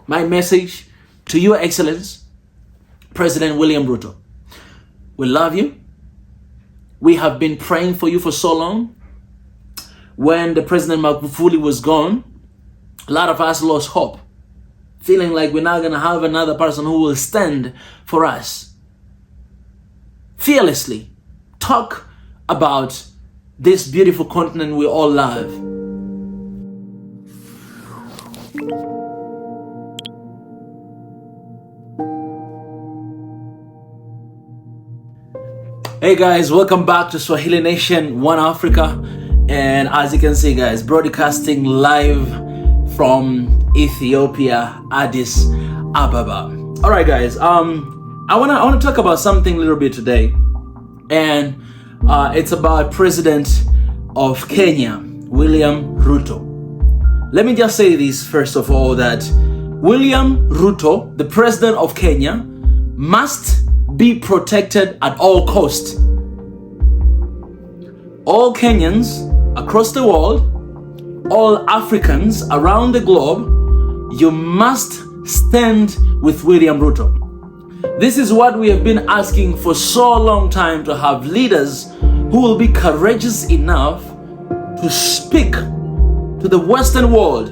my message to Your Excellence, President William Ruto. We love you. We have been praying for you for so long. When the President Magufuli was gone, a lot of us lost hope, feeling like we're not going to have another person who will stand for us. Fearlessly talk about this beautiful continent we all love. Hey guys, welcome back to Swahili Nation, One Africa. And as you can see guys, broadcasting live from Ethiopia, Addis Ababa. Alright guys, I wanna talk about something a little bit today. And it's about President of Kenya, William Ruto. Let me just say this first of all, that William Ruto, the President of Kenya, must be protected at all costs. All Kenyans across the world, all Africans around the globe, you must stand with William Ruto. This is what we have been asking for so long time, to have leaders who will be courageous enough to speak to the Western world,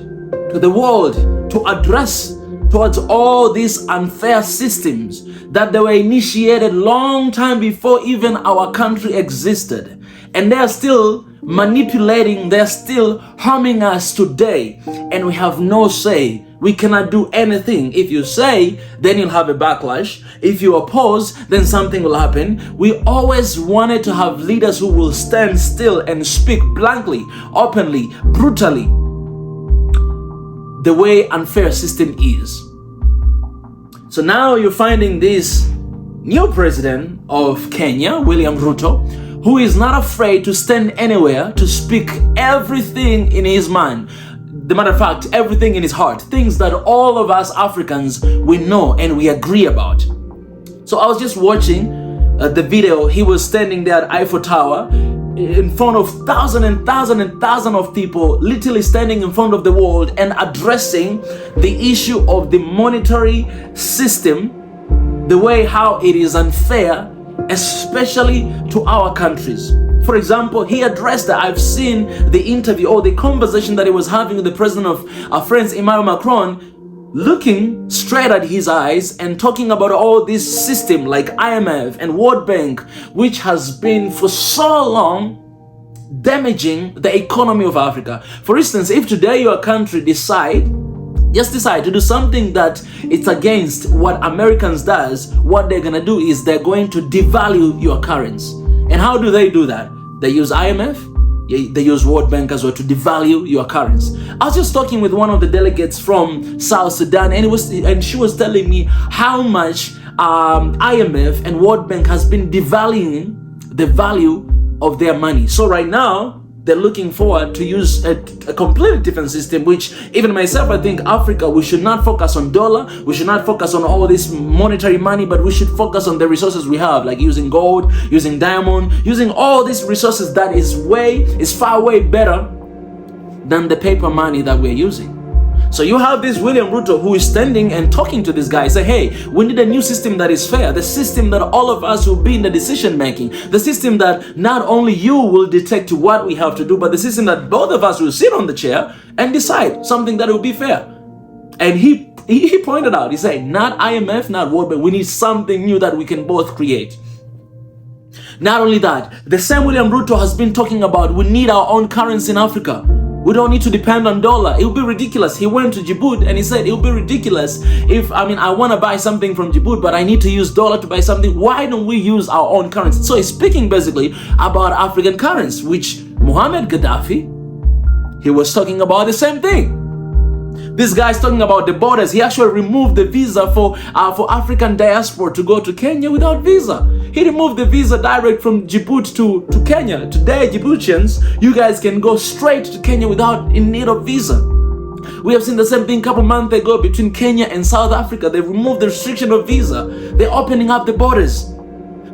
to address towards all these unfair systems that they were initiated long time before even our country existed. And they are still manipulating, they're still harming us today. And we have no say. We cannot do anything. If you say, then you'll have a backlash. If you oppose, then something will happen. We always wanted to have leaders who will stand still and speak blankly, openly, brutally, the way unfair system is. So now you're finding this new president of Kenya, William Ruto, who is not afraid to stand anywhere to speak everything in his mind. The matter of fact, everything in his heart, things that all of us Africans, we know and we agree about. So I was just watching the video. He was standing there at Eiffel Tower in front of thousands and thousands of people, literally standing in front of the world and addressing the issue of the monetary system, the way how it is unfair, especially to our countries. For example, he addressed that. I've seen the interview or the conversation that he was having with the president of our friends, Emmanuel Macron, looking straight at his eyes and talking about all this system like IMF and World Bank, which has been for so long damaging the economy of Africa. For instance, if today your country decide to do something that it's against what Americans does, what they're gonna do is they're going to devalue your currency. And how do? That they use IMF, they use World Bank as well to devalue your currency. I was just talking with one of the delegates from South Sudan, and she was telling me how much IMF and World Bank has been devaluing the value of their money. So right now they're looking forward to use a completely different system, which even myself, I think Africa, we should not focus on dollar, we should not focus on all this monetary money, but we should focus on the resources we have, like using gold, using diamond, using all these resources that is far way better than the paper money that we're using. So you have this William Ruto who is standing and talking to this guy, say, hey, we need a new system that is fair, the system that all of us will be in the decision making, the system that not only you will detect what we have to do, but the system that both of us will sit on the chair and decide something that will be fair. And he pointed out, he said, not IMF, not World Bank, we need something new that we can both create. Not only that, the same William Ruto has been talking about we need our own currency in Africa. We don't need to depend on dollar. It would be ridiculous. He went to Djibouti and he said it would be ridiculous if, I want to buy something from Djibouti, but I need to use dollar to buy something. Why don't we use our own currency? So he's speaking basically about African currency, which Muhammad Gaddafi, he was talking about the same thing. This guy's talking about the borders. He actually removed the visa for African diaspora to go to Kenya without visa. He removed the visa direct from Djibouti to Kenya. Today, Djiboutians, you guys can go straight to Kenya without in need of visa. We have seen the same thing a couple months ago between Kenya and South Africa. They removed the restriction of visa. They're opening up the borders.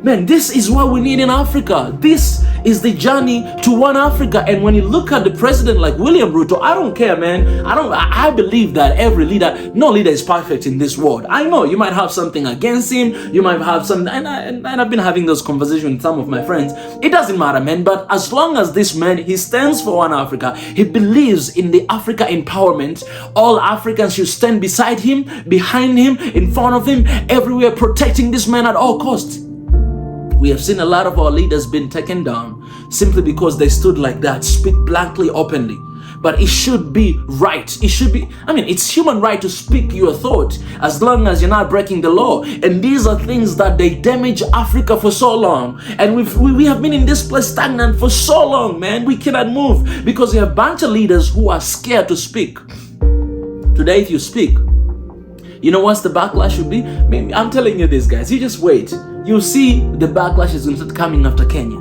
Man, this is what we need in Africa. This is the journey to one Africa. And when you look at the president like William Ruto, I don't care, man. I believe that every leader, no leader is perfect in this world. I know you might have something against him. You might have some, and I've been having those conversations with some of my friends. It doesn't matter, man. But as long as this man, he stands for one Africa, he believes in the Africa empowerment. All Africans should stand beside him, behind him, in front of him, everywhere, protecting this man at all costs. We have seen a lot of our leaders being taken down simply because they stood like that, speak blankly, openly. But it should be right. It should be, it's human right to speak your thought as long as you're not breaking the law. And these are things that they damage Africa for so long. And we have been in this place stagnant for so long, man. We cannot move because we have a bunch of leaders who are scared to speak. Today, if you speak, you know what's the backlash should be? I'm telling you this, guys. You just wait. You'll see the backlash is going to start coming after Kenya.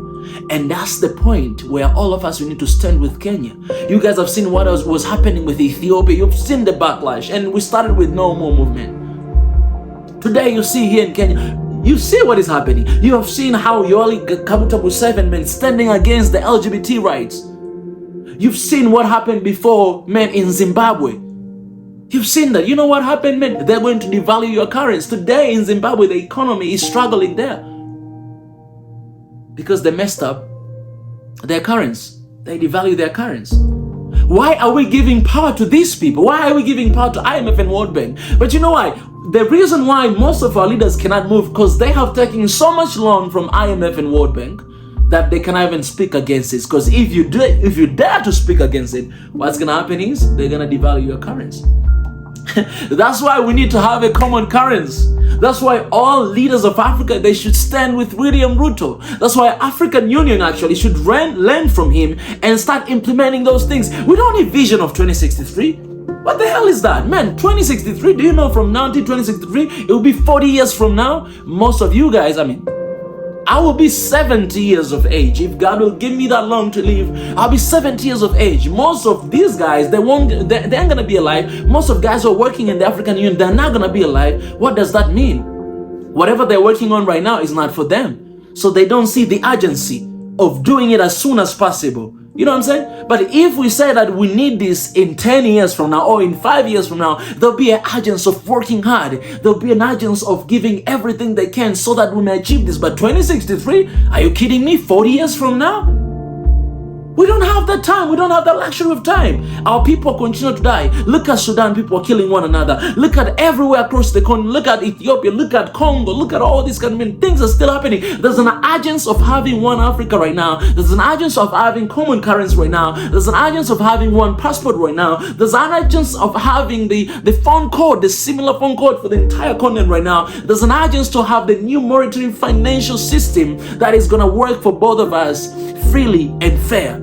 And that's the point where all of us, we need to stand with Kenya. You guys have seen what was happening with Ethiopia. You've seen the backlash. And we started with no more movement. Today, you see here in Kenya, you see what is happening. You have seen how Yoweri Kaguta Museveni been standing against the LGBT rights. You've seen what happened before, man, in Zimbabwe. You've seen that. You know what happened, man? They're going to devalue your currency. Today in Zimbabwe, the economy is struggling there because they messed up their currency. They devalue their currency. Why are we giving power to these people? Why are we giving power to IMF and World Bank? But you know why? The reason why most of our leaders cannot move because they have taken so much loan from IMF and World Bank that they cannot even speak against it. Because if you dare to speak against it, what's going to happen is they're going to devalue your currency. That's why we need to have a common currency. That's why all leaders of Africa, they should stand with William Ruto. That's why African Union actually should learn from him and start implementing those things. We don't need vision of 2063. What the hell is that? Man, 2063, do you know from now till 2063, it will be 40 years from now? Most of you guys, I will be 70 years of age. If God will give me that long to live, I'll be 70 years of age. Most of these guys, they ain't gonna be alive. Most of guys who are working in the African Union, they're not gonna be alive. What does that mean? Whatever they're working on right now is not for them. So they don't see the urgency of doing it as soon as possible. You know what I'm saying? But if we say that we need this in 10 years from now or in 5 years from now, there'll be an urgency of working hard. There'll be an urgency of giving everything they can so that we may achieve this. But 2063, are you kidding me? 40 years from now? We don't have that time. We don't have that luxury of time. Our people continue to die. Look at Sudan, people are killing one another. Look at everywhere across the continent. Look at Ethiopia. Look at Congo. Look at all these kind of things are still happening. There's an urgency of having one Africa right now. There's an urgency of having common currency right now. There's an urgency of having one passport right now. There's an urgency of having the phone code, the similar phone code for the entire continent right now. There's an urgency to have the new monetary financial system that is going to work for both of us freely and fair.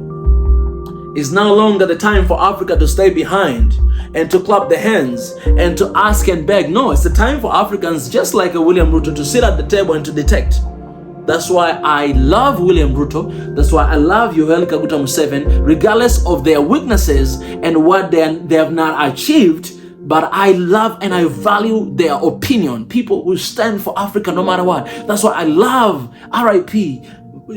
It's no longer the time for Africa to stay behind and to clap their hands and to ask and beg. No, it's the time for Africans just like a William Ruto to sit at the table and to detect. That's why I love William Ruto. That's why I love Yoweri Kaguta Museveni, regardless of their weaknesses and what they have not achieved. But I love and I value their opinion. People who stand for Africa no matter what. That's why I love R.I.P.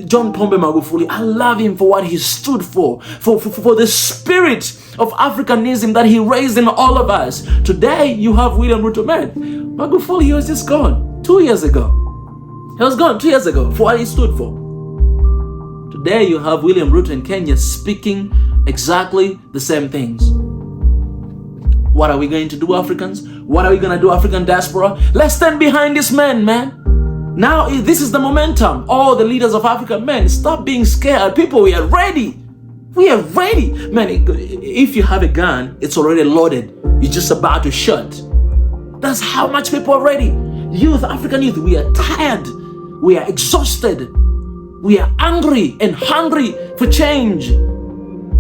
John Pombe Magufuli. I love him for what he stood for the spirit of Africanism that he raised in all of us. Today, you have William Ruto. Man, Magufuli, he was just gone 2 years ago. He was gone 2 years ago for what he stood for. Today, you have William Ruto in Kenya speaking exactly the same things. What are we going to do, Africans? What are we going to do, African diaspora? Let's stand behind this man, man. Now, this is the momentum. All the leaders of Africa, man, stop being scared. People, we are ready. We are ready. Man, if you have a gun, it's already loaded. You're just about to shoot. That's how much people are ready. Youth, African youth, we are tired. We are exhausted. We are angry and hungry for change.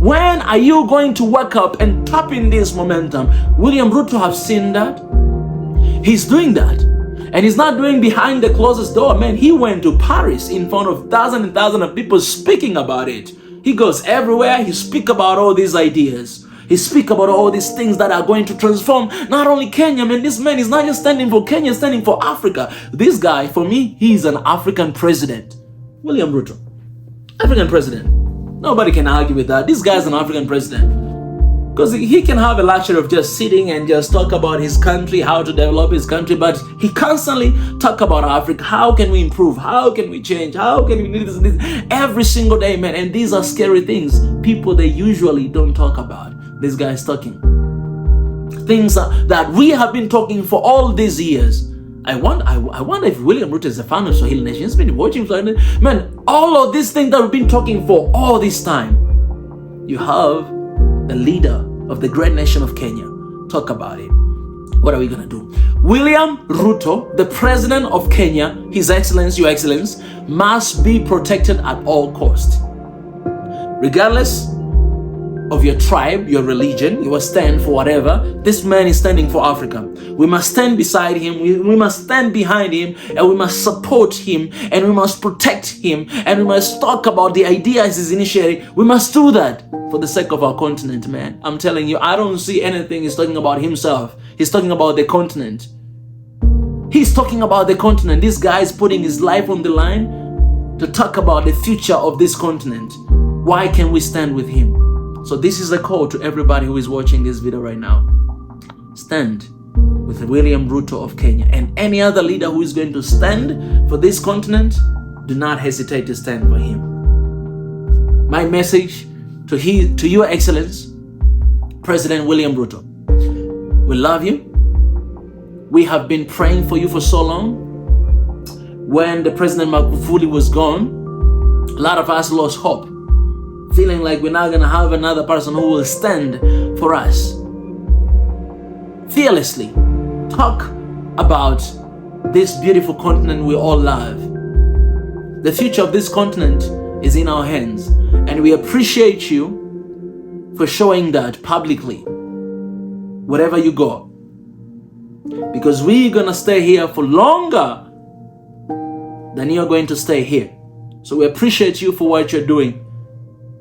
When are you going to wake up and tap in this momentum? William Ruto have seen that. He's doing that. And he's not doing behind the closest door. Man, he went to Paris in front of thousands and thousands of people speaking about it. He goes everywhere. He speaks about all these ideas. He speaks about all these things that are going to transform not only Kenya, man. This man is not just standing for Kenya, standing for Africa. This guy, for me, he's an African president. William Ruto, African president. Nobody can argue with that. This guy's an African president. Because he can have a luxury of just sitting and just talk about his country, how to develop his country, but he constantly talk about Africa. How can we improve? How can we change? How can we do this and this? Every single day, man. And these are scary things. People, they usually don't talk about. This guy is talking. Things that we have been talking for all these years. I wonder if William Ruto is a fan of Swahili Nation. He's been watching Swahili Nation. Man, all of these things that we've been talking for all this time. You have the leader of the great nation of Kenya talk about it. What are we gonna do? William Ruto, the president of Kenya, His Excellence, Your Excellence, must be protected at all costs. Regardless of your tribe, your religion, your stand for whatever, this man is standing for Africa. We must stand beside him, we must stand behind him, and we must support him, and we must protect him, and we must talk about the ideas he's initiating. We must do that for the sake of our continent, man. I'm telling you, I don't see anything he's talking about himself. He's talking about the continent. He's talking about the continent. This guy is putting his life on the line to talk about the future of this continent. Why can we stand with him? So this is a call to everybody who is watching this video right now. Stand with William Ruto of Kenya, and any other leader who is going to stand for this continent, do not hesitate to stand for him. My message to Your Excellence, President William Ruto. We love you. We have been praying for you for so long. When the President Magufuli was gone, a lot of us lost hope, feeling like we're not gonna have another person who will stand for us. Fearlessly talk about this beautiful continent we all love. The future of this continent is in our hands, and we appreciate you for showing that publicly wherever you go, because we're gonna stay here for longer than you're going to stay here. So we appreciate you for what you're doing,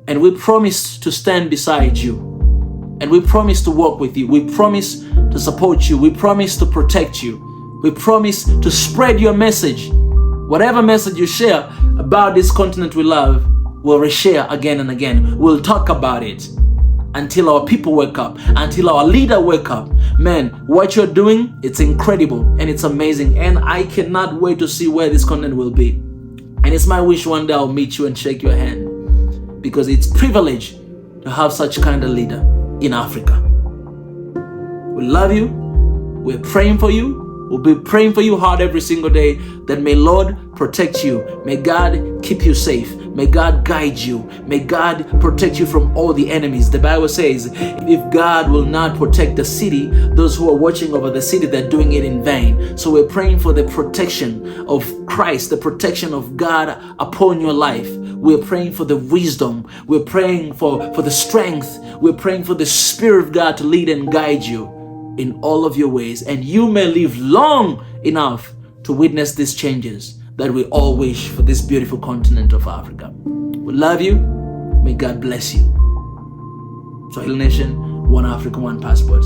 and we promise to stand beside you, and we promise to work with you. We promise to support you. We promise to protect you. We promise to spread your message. Whatever message you share about this continent we love, we'll reshare again and again. We'll talk about it until our people wake up, until our leader wake up. Man, what you're doing, it's incredible and it's amazing, and I cannot wait to see where this continent will be. And it's my wish one day I'll meet you and shake your hand, because it's a privilege to have such kind of leader in Africa. We love you. We're praying for you. We'll be praying for you hard every single day, that may Lord protect you. May God keep you safe. May God guide you. May God protect you from all the enemies. The Bible says, if God will not protect the city, those who are watching over the city, they're doing it in vain. So we're praying for the protection of Christ, the protection of God upon your life. We're praying for the wisdom. We're praying for the strength. We're praying for the Spirit of God to lead and guide you in all of your ways, and you may live long enough to witness these changes that we all wish for this beautiful continent of Africa. We love you. May God bless you. Swahili Nation, one Africa, one passport.